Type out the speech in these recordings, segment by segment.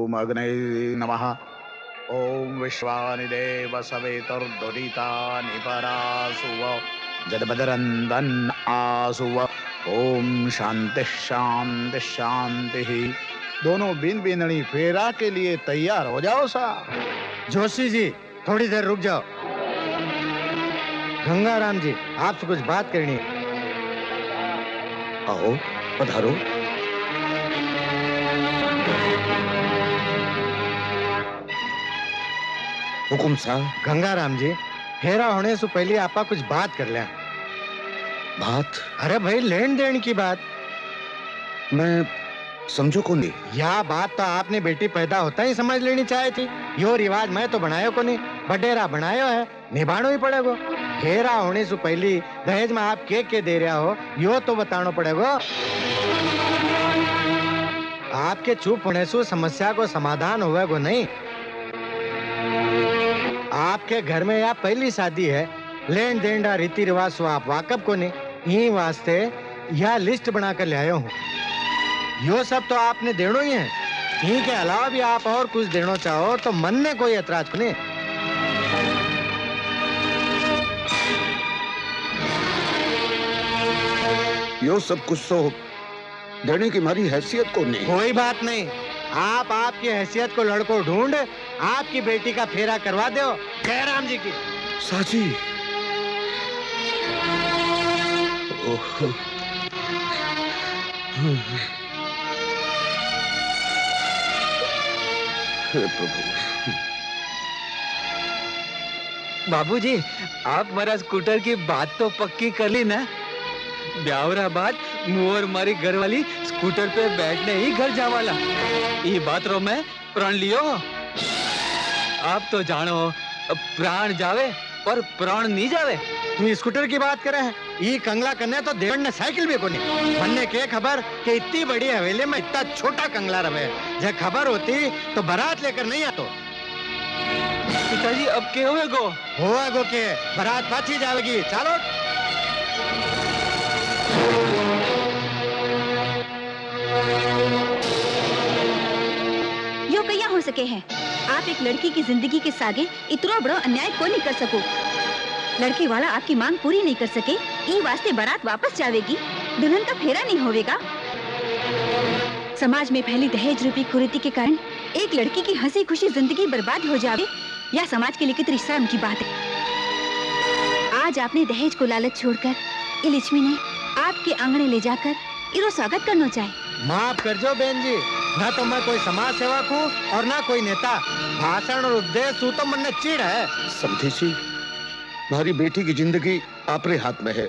ओम अग्नये नमः। ओम विश्वानि देव सवितुर्दुरितानि परासुव जडभद्रन्दन् आसुव। ओम शांति शांति शांति। दोनों बीन बीननी फेरा के लिए तैयार हो जाओ सा। जोशी जी थोड़ी देर रुक जाओ। गंगाराम जी आपसे कुछ बात करनी है। आओ पधारो। हुकुम साहब। गंगाराम जी फेरा होने से पहले आपा कुछ बात कर लें। बात? अरे भाई लेन देन की बात। मैं समझो को नहीं। यह बात तो आपने बेटी पैदा होता ही समझ लेनी चाहिए थी। यो रिवाज मैं तो बनायो को नहीं, बडेरा बनायो है, निभानो ही पड़ेगा। फेरा होने से पहले दहेज में आप के दे रहा हो यो तो बताना पड़ेगा। आपके चुप होने से समस्या को समाधान होगा नहीं। आपके घर में यह पहली शादी है, लेन देन का रीति रिवाज से आप वाकफ को नहीं, यही वास्ते यह लिस्ट बनाकर ले आयो हूँ। यो सब तो आपने देनो ही है, यही के अलावा भी आप और कुछ देना चाहो तो मन में कोई ऐतराज नहीं। यो सब कुछ तो देने की हमारी हैसियत को नहीं। कोई बात नहीं, आप आपकी हैसियत को लड़को ढूंढ आपकी बेटी का फेरा करवा दो जयराम जी की। साजी हे प्रभु। बाबूजी आप मेरा स्कूटर की बात तो पक्की कर ली ना। ब्यावरा बात मुँह मारी घर वाली स्कूटर पे बैठने ही घर जावाला। ये बात रो मैं प्राण लियो। आप तो जानो प्राण जावे पर प्राण नहीं जावे। तू स्कूटर की बात करे है, ये कंगला करने तो देवड़ ने साइकिल भी को नहीं। बनने के खबर कि इतनी बड़ी हवेली में इतना छोटा कंगला रहे। जब खबर होती तो बारात लेकर नहीं आतो। पिताजी अब के हुए गो के बारात पाछी जाएगी। चलो यो कया हो सके है। आप एक लड़की की जिंदगी के सागे इतना बड़ा अन्याय को नहीं कर सको। लड़के वाला आपकी मांग पूरी नहीं कर सके, ई वास्ते बारात वापस जावेगी, दुल्हन का फेरा नहीं होवेगा। समाज में फैली दहेज रूपी कुरीति के कारण एक लड़की की हंसी खुशी जिंदगी बर्बाद हो जावे, यह समाज के लिए कितनी शर्म की बात है। आज आपने दहेज को लालच छोड़कर ये लक्ष्मी ने आपके आंगने ले जाकर इरो स्वागत करना चाहिए। माफ कर जो बहन जी, ना तो मैं कोई समाज सेवक हूँ और ना कोई नेता। भाषण और उद्देश्य तो मन में चिढ़ है। समझी जी, हमारी बेटी की जिंदगी आपके हाथ में है।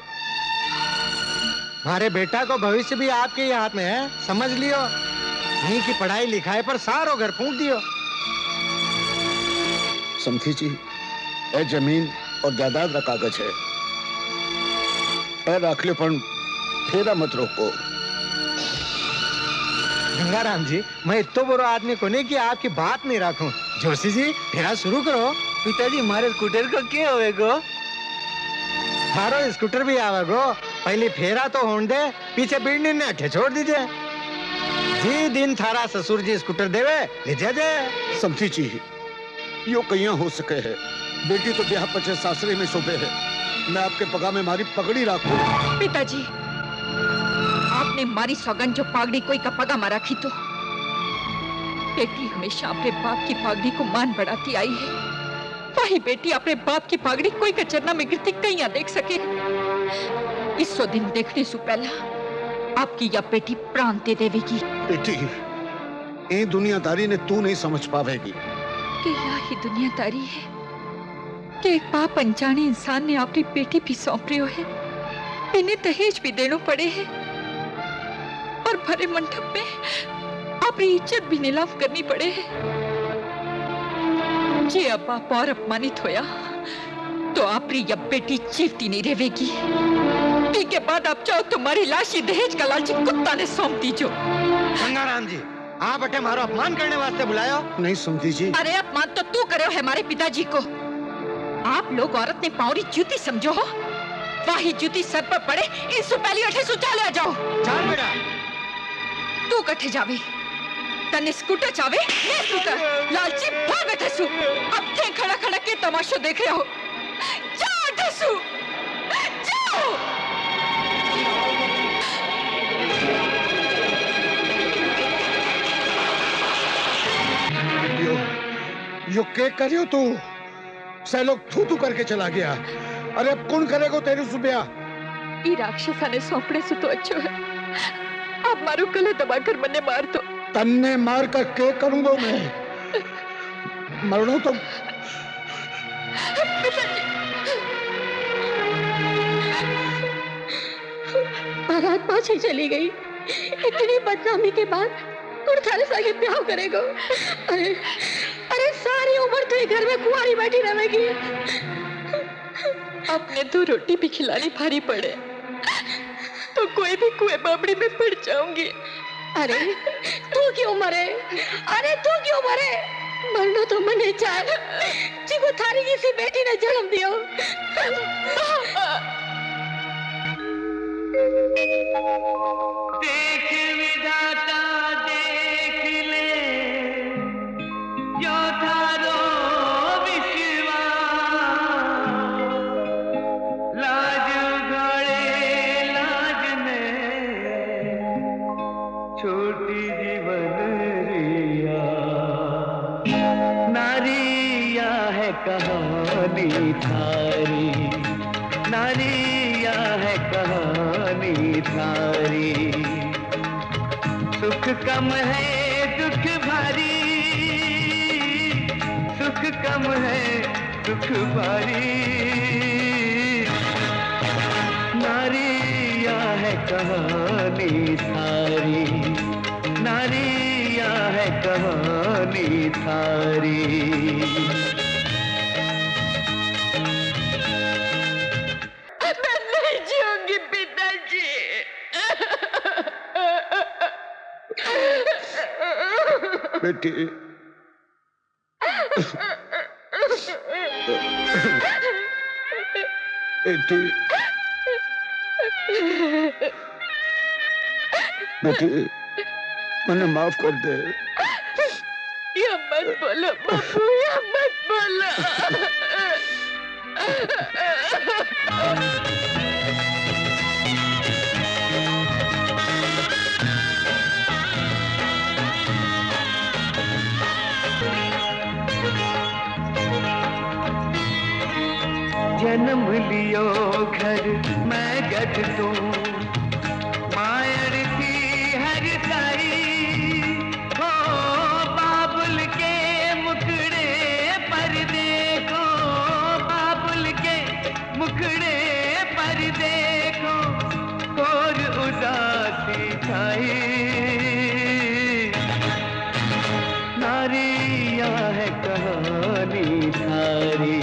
हमारे बेटा को भविष्य भी आपके ही हाथ में है, समझ लियो। यहीं की पढ़ाई लिखाई पर सारो घर फूंक दियो। समझी जी, ए जमीन और जायदाद का कागज है, ए राखले पण फेरा मत रोको। गंगाराम जी मैं इतना बुरा आदमी को नहीं कि आपकी बात नहीं रखूं। जोशी जी फेरा शुरू करो। पिताजी हमारे स्कूटर का क्या होएगा? थारो स्कूटर भी आवेगो, पहले फेरा तो होने दे, पीछे बिड़नी ने अठे छोड़ दीजिए। जी दिन थारा ससुर जी स्कूटर देवे ले जाजे। समझी जी यो कहीं हो सके है, बेटी तो ब्याह पचे सासरे में सोपे है। मैं आपके पगा में मारी पगड़ी रखूं। पिताजी आपने मारी सौगन जो पागड़ी कोई का पगा में रखी तो बेटी हमेशा अपने बाप की पागड़ी को मान बढ़ाती आई है। वही बेटी अपने बाप की पागड़ी कोई का चरना में गिरती कहीं देख सके। इस दिन देखने से पहला आपकी यह बेटी प्राण दे देवेगी। बेटी ये दुनियादारी ने तू नहीं समझ पावेगी कि यह ही दुनियादारी है कि एक पाप अनजाने इंसान ने अपनी बेटी भी सौंप रही है, इन्हें दहेज भी देना पड़े है और भरे मंडप में अपनी इज्जत भी नीलाम करनी पड़े है। जे अब आप और अपमानित होया तो आपरी यह बेटी जीवती नहीं रहेगी। पी के बाद आप चाहो तुम्हारी लाश ही दहेज का लालची कुत्ता ने सौंप दीजो। गंगाराम जी आप अटे मारो अपमान करने वास्ते बुलायो। नहीं समझी जी। अरे अपमान तो तू करे है हमारे पिताजी को। आप लोग औरत ने पावरी जूती समझो हो, वही जूती सर पर पड़े इससे पहले अठे सुचा ले जाओ। चल बेटा तू कठे जावे तने स्कूटर चावे ले स्कूटर लालची भाग ठसू अब थे खड़ा खड़ा के तमाशा देख रहे हो जाओ ठसू जाओ यो के करियो तू सैलोक थू थू करके चला गया। अरे अब कौन करेगो तेरी सुबिया? ई राक्षसा ने सौंपड़े से तो अच्छो है आप मारो गले दबाकर मने मार दो। तन्ने मार कर के करूंगा मैं? मरनो तो बारात पाछे चली गई। इतनी बदनामी के बाद कौन थारे सागे ब्याह करेगा? अरे अरे सारी उम्र तो घर में कुंवारी बैठी रहेगी। अपने तो रोटी भी खिलानी भारी पड़े तो कोई भी कुएं बाबड़ी में पड़ जाऊंगी। अरे तू क्यों मरे? अरे तू क्यों मरे? मरना तो मने चाहे जिको थारी किसी बेटी ने जन्म दियो। देख विधाता देख ले यो थारो विश्वास लाज घड़े लाज में छोटी जीवन रिया नारिया है कहानी थारी नारिया है कहानी थारी सुख कम है दुख भारी सुख कम है दुख भारी नारिया है कहानी थारी नारिया है कहानी थारी बेटी बेटी बेटी मैंने माफ कर दे। ये मत बोलो बापू ये मत बोलो। जन्म लियो घर मैं गढ़ दूं मायर थी हर साई हो बाबुल के मुखड़े पर देखो बाबुल के मुखड़े पर देखो और उदासी छाई नारिया है कहानी थारी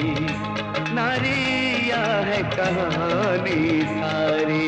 नारिया है कहानी थारी